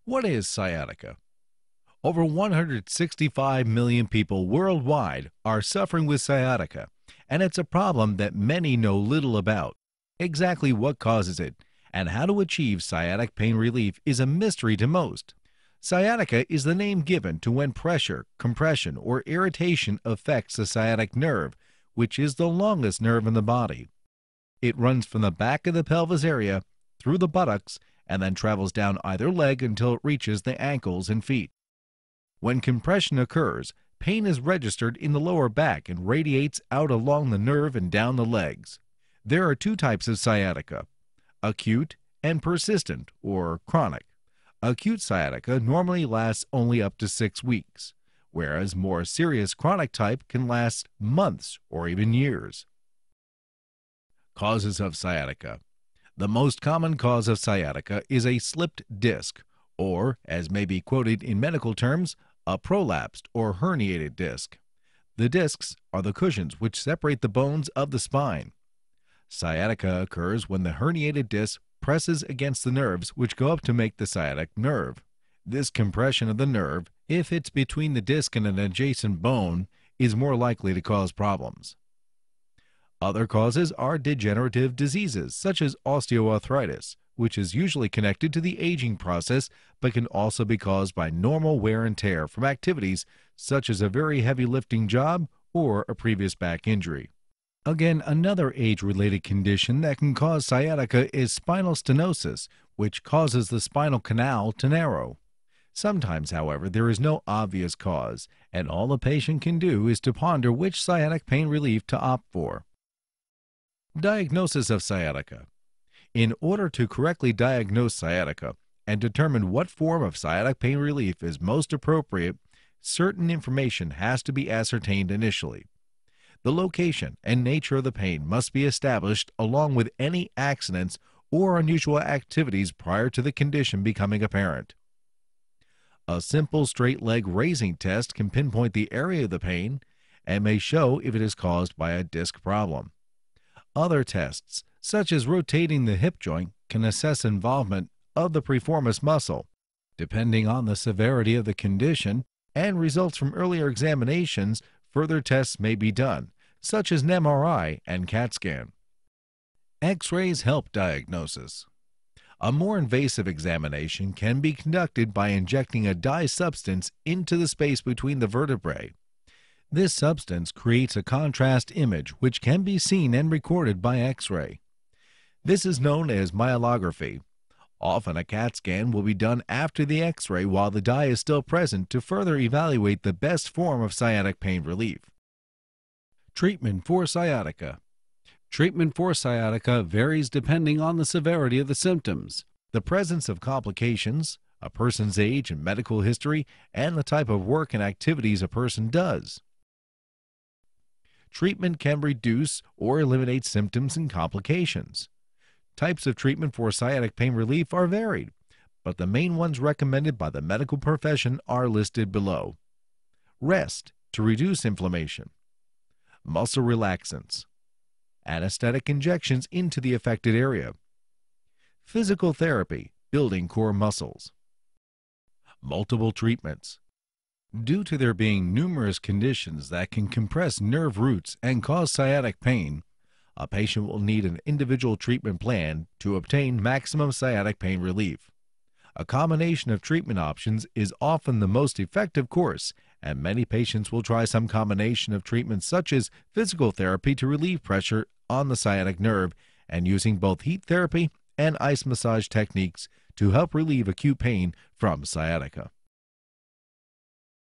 What is sciatica? Over 165 million people worldwide are suffering with sciatica, and it's a problem that many know little about. Exactly what causes it and how to achieve sciatic pain relief is a mystery to most. Sciatica is the name given to when pressure, compression, or irritation affects the sciatic nerve, which is the longest nerve in the body. It runs from the back of the pelvis area through the buttocks and then travels down either leg until it reaches the ankles and feet. When compression occurs, pain is registered in the lower back and radiates out along the nerve and down the legs. There are two types of sciatica: acute and persistent or chronic. Acute sciatica normally lasts only up to 6 weeks, whereas more serious chronic type can last months or even years. Causes of sciatica. The most common cause of sciatica is a slipped disc, or, as may be quoted in medical terms, a prolapsed or herniated disc. The discs are the cushions which separate the bones of the spine. Sciatica occurs when the herniated disc presses against the nerves which go up to make the sciatic nerve. This compression of the nerve, if it's between the disc and an adjacent bone, is more likely to cause problems. Other causes are degenerative diseases such as osteoarthritis, which is usually connected to the aging process but can also be caused by normal wear and tear from activities such as a very heavy lifting job or a previous back injury. Again, another age-related condition that can cause sciatica is spinal stenosis, which causes the spinal canal to narrow. Sometimes, however, there is no obvious cause, and all the patient can do is to ponder which sciatic pain relief to opt for. Diagnosis of sciatica. In order to correctly diagnose sciatica and determine what form of sciatic pain relief is most appropriate, certain information has to be ascertained initially. The location and nature of the pain must be established along with any accidents or unusual activities prior to the condition becoming apparent. A simple straight leg raising test can pinpoint the area of the pain and may show if it is caused by a disc problem. Other tests, such as rotating the hip joint, can assess involvement of the piriformis muscle. Depending on the severity of the condition and results from earlier examinations, further tests may be done, such as an MRI and CAT scan. X-rays help diagnosis. A more invasive examination can be conducted by injecting a dye substance into the space between the vertebrae. This substance creates a contrast image which can be seen and recorded by X-ray. This is known as myelography. Often a CAT scan will be done after the X-ray while the dye is still present to further evaluate the best form of sciatic pain relief. Treatment for sciatica. Treatment for sciatica varies depending on the severity of the symptoms, the presence of complications, a person's age and medical history, and the type of work and activities a person does. Treatment can reduce or eliminate symptoms and complications. Types of treatment for sciatic pain relief are varied, but the main ones recommended by the medical profession are listed below. Rest to reduce inflammation. Muscle relaxants. Anesthetic injections into the affected area. Physical therapy, building core muscles. Multiple treatments. Due to there being numerous conditions that can compress nerve roots and cause sciatic pain, a patient will need an individual treatment plan to obtain maximum sciatic pain relief. A combination of treatment options is often the most effective course, and many patients will try some combination of treatments such as physical therapy to relieve pressure on the sciatic nerve and using both heat therapy and ice massage techniques to help relieve acute pain from sciatica.